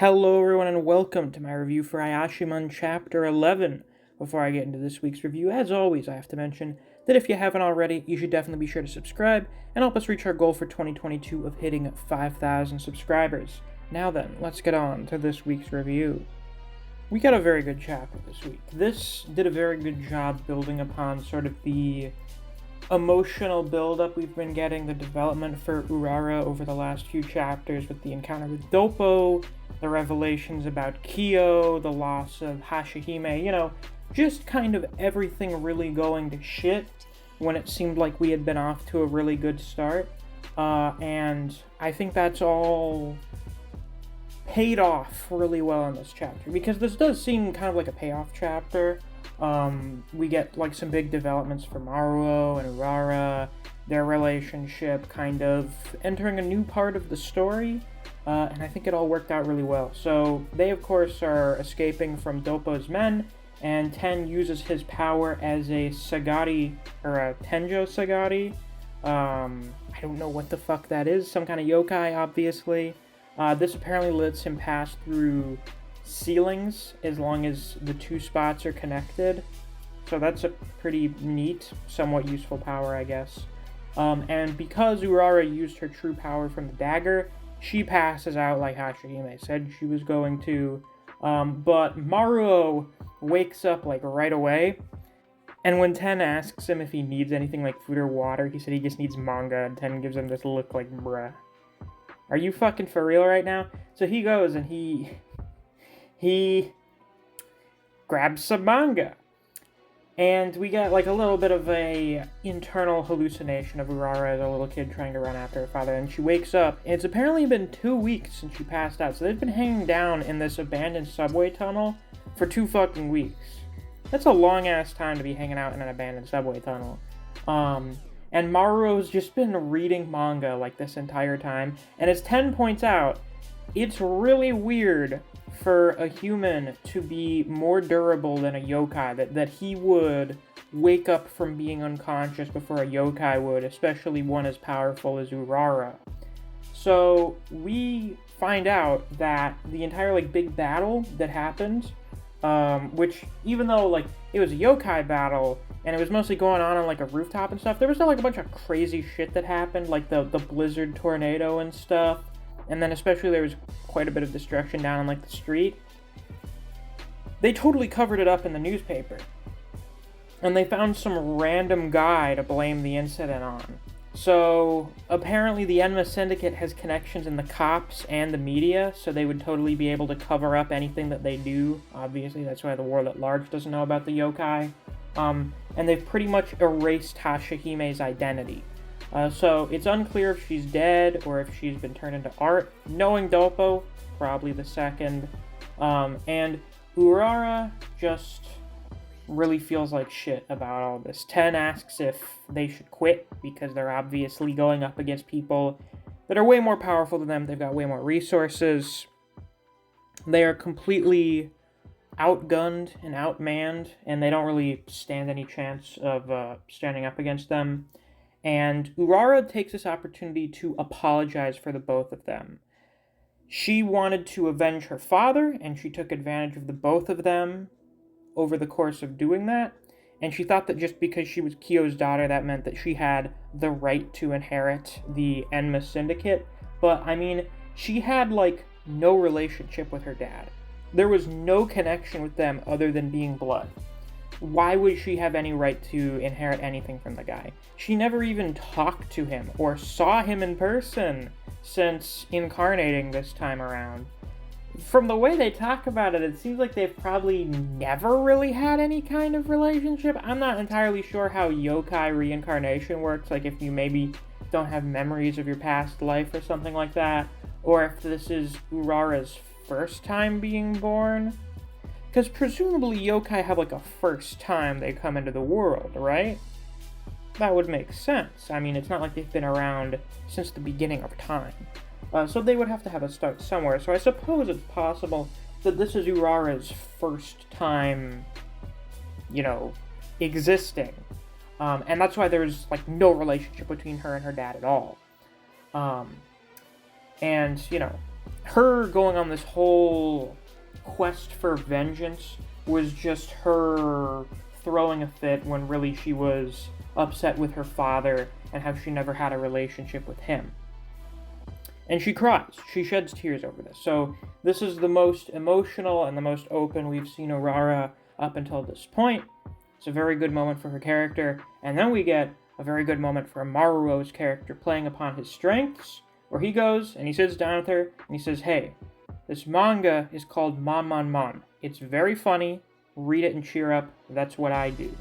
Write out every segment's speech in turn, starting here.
Hello everyone and welcome to my review for Ayashimon Chapter 11. Before I get into this week's review, as always, I have to mention that if you haven't already, you should definitely be sure to subscribe and help us reach our goal for 2022 of hitting 5,000 subscribers. Now then, let's get on to this week's review. We got a very good chapter this week. This did a very good job building upon sort of the emotional build-up we've been getting, the development for Urara over the last few chapters with the encounter with Doppo, the revelations about Kyo, the loss of Hashihime, just kind of everything really going to shit when it seemed like we had been off to a really good start. And I think that's all paid off really well in this chapter, because this does seem kind of like a payoff chapter. We get like some big developments for Maruo and Urara, their relationship kind of entering a new part of the story, and I think it all worked out really well. So they of course are escaping from Doppo's men, and Ten uses his power as a Sagari, or a Tenjo Sagari. I don't know what the fuck that is, some kind of yokai obviously. This apparently lets him pass through ceilings as long as the two spots are connected, so that's a pretty neat, somewhat useful power, I guess. And because Urara used her true power from the dagger, she passes out like Hashihime said she was going to, but Maruo wakes up like right away, and when Ten asks him if he needs anything like food or water, he said he just needs manga, and Ten gives him this look like, bruh, are you fucking for real right now? So he goes and he grabs some manga. And we get like a little bit of a internal hallucination of Urara as a little kid trying to run after her father. And she wakes up, and it's apparently been 2 weeks since she passed out. So they've been hanging down in this abandoned subway tunnel for 2 fucking weeks. That's a long ass time to be hanging out in an abandoned subway tunnel. And Maruo's just been reading manga like this entire time. And as Ten points out, it's really weird for a human to be more durable than a yokai, that he would wake up from being unconscious before a yokai would, especially one as powerful as Urara. So we find out that the entire big battle that happened, which even though it was a yokai battle and it was mostly going on a rooftop and stuff, there was still a bunch of crazy shit that happened, like the blizzard tornado and stuff. And then especially there was quite a bit of destruction down on the street. They totally covered it up in the newspaper. And they found some random guy to blame the incident on. So apparently the Enma Syndicate has connections in the cops and the media, so they would totally be able to cover up anything that they do. Obviously, that's why the world at large doesn't know about the yokai. And they've pretty much erased Hashihime's identity. So it's unclear if she's dead or if she's been turned into art. Knowing Doppo, probably the second. And Urara just really feels like shit about all this. Ten asks if they should quit because they're obviously going up against people that are way more powerful than them. They've got way more resources. They are completely outgunned and outmanned, and they don't really stand any chance of standing up against them. And Urara takes this opportunity to apologize for the both of them. She wanted to avenge her father, and she took advantage of the both of them over the course of doing that. And she thought that just because she was Kyo's daughter, that meant that she had the right to inherit the Enma Syndicate. But, I mean, she had, no relationship with her dad. There was no connection with them other than being blood. Why would she have any right to inherit anything from the guy? She never even talked to him or saw him in person since incarnating this time around. From the way they talk about it, it seems like they've probably never really had any kind of relationship. I'm not entirely sure how yokai reincarnation works, if you maybe don't have memories of your past life or something like that, or if this is Urara's first time being born. Because presumably yokai have a first time they come into the world, right? That would make sense. I mean, it's not like they've been around since the beginning of time. So they would have to have a start somewhere. So I suppose it's possible that this is Urara's first time, existing. And that's why there's no relationship between her and her dad at all. And, her going on this whole quest for vengeance was just her throwing a fit when really she was upset with her father and how she never had a relationship with him. And she cries. She sheds tears over this. So this is the most emotional and the most open we've seen Urara up until this point. It's a very good moment for her character. And then we get a very good moment for Maruo's character playing upon his strengths, where he goes and he sits down with her and he says, hey, this manga is called Mon Mon Mon. It's very funny. Read it and cheer up. That's what I do.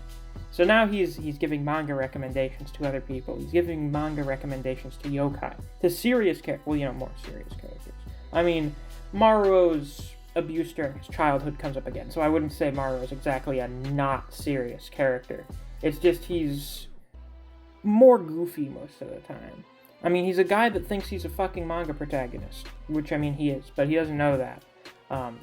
So now he's giving manga recommendations to other people. He's giving manga recommendations to yokai, to serious characters. Well, more serious characters. I mean, Maruo's abuse during his childhood comes up again, so I wouldn't say Maruo is exactly a not serious character. It's just he's more goofy most of the time. I mean, he's a guy that thinks he's a fucking manga protagonist, which, I mean, he is, but he doesn't know that.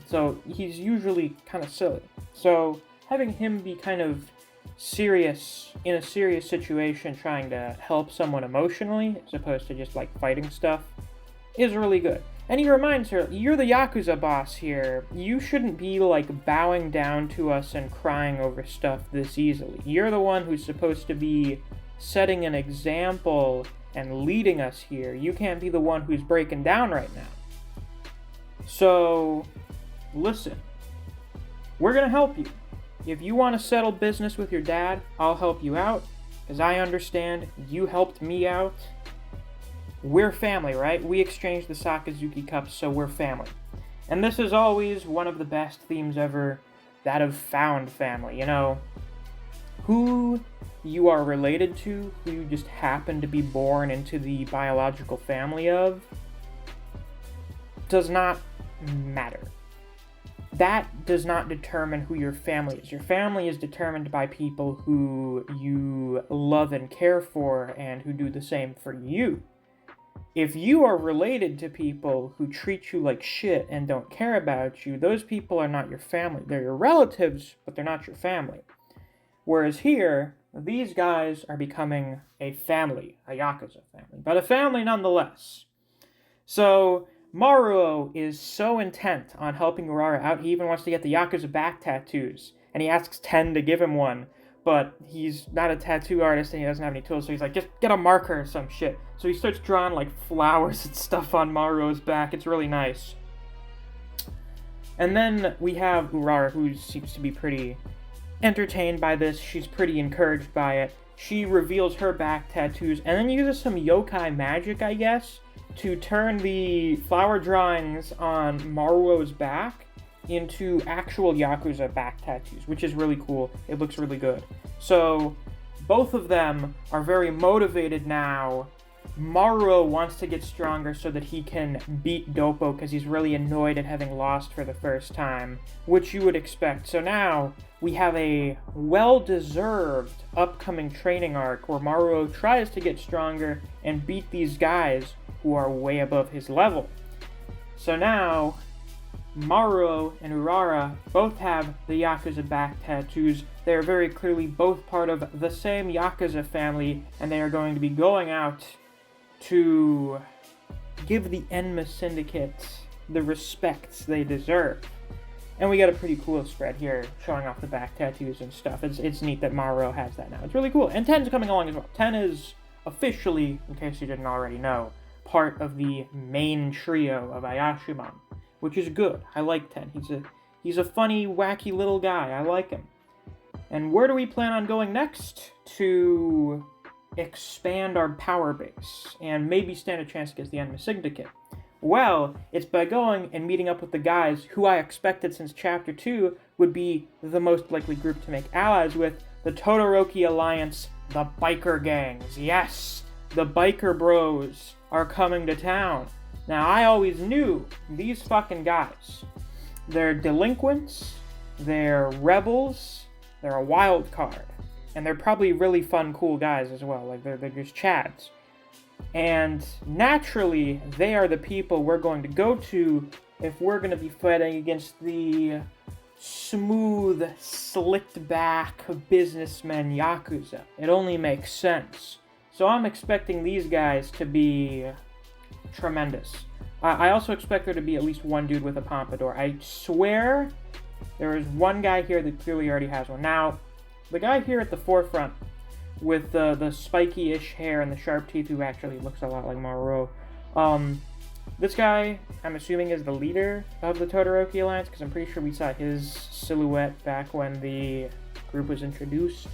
So he's usually kind of silly. So having him be kind of serious, in a serious situation, trying to help someone emotionally, as opposed to just, like, fighting stuff, is really good. And he reminds her, you're the Yakuza boss here. You shouldn't be, like, bowing down to us and crying over stuff this easily. You're the one who's supposed to be setting an example and leading us here. You can't be the one who's breaking down right now. So, listen. We're gonna help you. If you want to settle business with your dad, I'll help you out. As I understand, you helped me out. We're family, right? We exchanged the Sakazuki cups, so we're family. And this is always one of the best themes ever, that of found family. Who you are related to, who you just happen to be born into the biological family of, does not matter. That does not determine who your family is. Your family is determined by people who you love and care for and who do the same for you. If you are related to people who treat you like shit and don't care about you, those people are not your family. They're your relatives, but they're not your family. Whereas here, these guys are becoming a family, a Yakuza family, but a family nonetheless. So Maruo is so intent on helping Urara out, he even wants to get the Yakuza back tattoos, and he asks Ten to give him one, but he's not a tattoo artist and he doesn't have any tools, so he's like, just get a marker or some shit. So he starts drawing, like, flowers and stuff on Maruo's back. It's really nice. And then we have Urara, who seems to be pretty entertained by this. She's pretty encouraged by it. She reveals her back tattoos, and then uses some yokai magic, I guess, to turn the flower drawings on Maruo's back into actual Yakuza back tattoos, which is really cool. It looks really good. So both of them are very motivated now. Maruo wants to get stronger so that he can beat Doppo because he's really annoyed at having lost for the first time, which you would expect. So now we have a well-deserved upcoming training arc where Maruo tries to get stronger and beat these guys who are way above his level. So now Maruo and Urara both have the Yakuza back tattoos. They are very clearly both part of the same Yakuza family, and they are going to be going out to give the Enma Syndicate the respect they deserve. And we got a pretty cool spread here showing off the back tattoos and stuff. It's neat that Maruo has that now. It's really cool. And Ten's coming along as well. Ten is officially, in case you didn't already know, part of the main trio of Ayashimon, which is good. I like Ten. He's a funny, wacky little guy. I like him. And where do we plan on going next to expand our power base and maybe stand a chance against the Enma Syndicate? Well, it's by going and meeting up with the guys who I expected since Chapter 2 would be the most likely group to make allies with, the Todoroki Alliance, the biker gangs. Yes, the biker bros are coming to town. Now, I always knew these fucking guys. They're delinquents, they're rebels, they're a wild card, and they're probably really fun, cool guys as well. Like, they're just chads. And naturally, they are the people we're going to go to if we're going to be fighting against the smooth, slicked-back businessmen Yakuza. It only makes sense. So I'm expecting these guys to be tremendous. I also expect there to be at least one dude with a pompadour. I swear there is one guy here that clearly already has one. Now, the guy here at the forefront with the spiky-ish hair and the sharp teeth, who actually looks a lot like Maru. This guy, I'm assuming, is the leader of the Todoroki Alliance, because I'm pretty sure we saw his silhouette back when the group was introduced.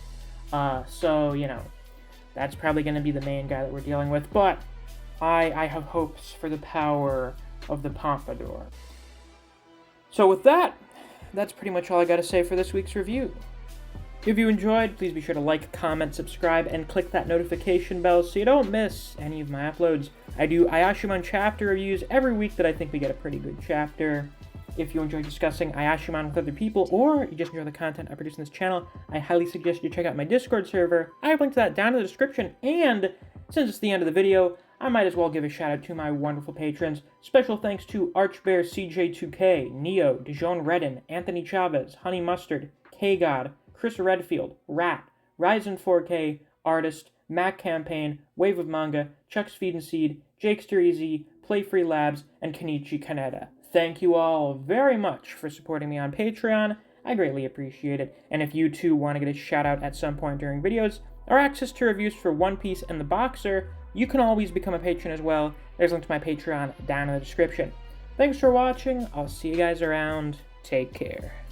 So, you know, that's probably going to be the main guy that we're dealing with, but I have hopes for the power of the Pompadour. So with that, that's pretty much all I got to say for this week's review. If you enjoyed, please be sure to like, comment, subscribe, and click that notification bell so you don't miss any of my uploads. I do Ayashimon chapter reviews every week that I think we get a pretty good chapter. If you enjoy discussing Ayashimon with other people, or you just enjoy the content I produce on this channel, I highly suggest you check out my Discord server. I have linked to that down in the description, and since it's the end of the video, I might as well give a shout out to my wonderful patrons. Special thanks to Archbear CJ2K, Neo, Dijon Redden, Anthony Chavez, Honey Mustard, K-God, Chris Redfield, Rat, Ryzen 4K, Artist, Mac Campaign, Wave of Manga, Chuck's Feed and Seed, Jakester Easy, Play Free Labs, and Kenichi Kaneda. Thank you all very much for supporting me on Patreon. I greatly appreciate it. And if you too want to get a shout out at some point during videos, or access to reviews for One Piece and The Boxer, you can always become a patron as well. There's a link to my Patreon down in the description. Thanks for watching. I'll see you guys around. Take care.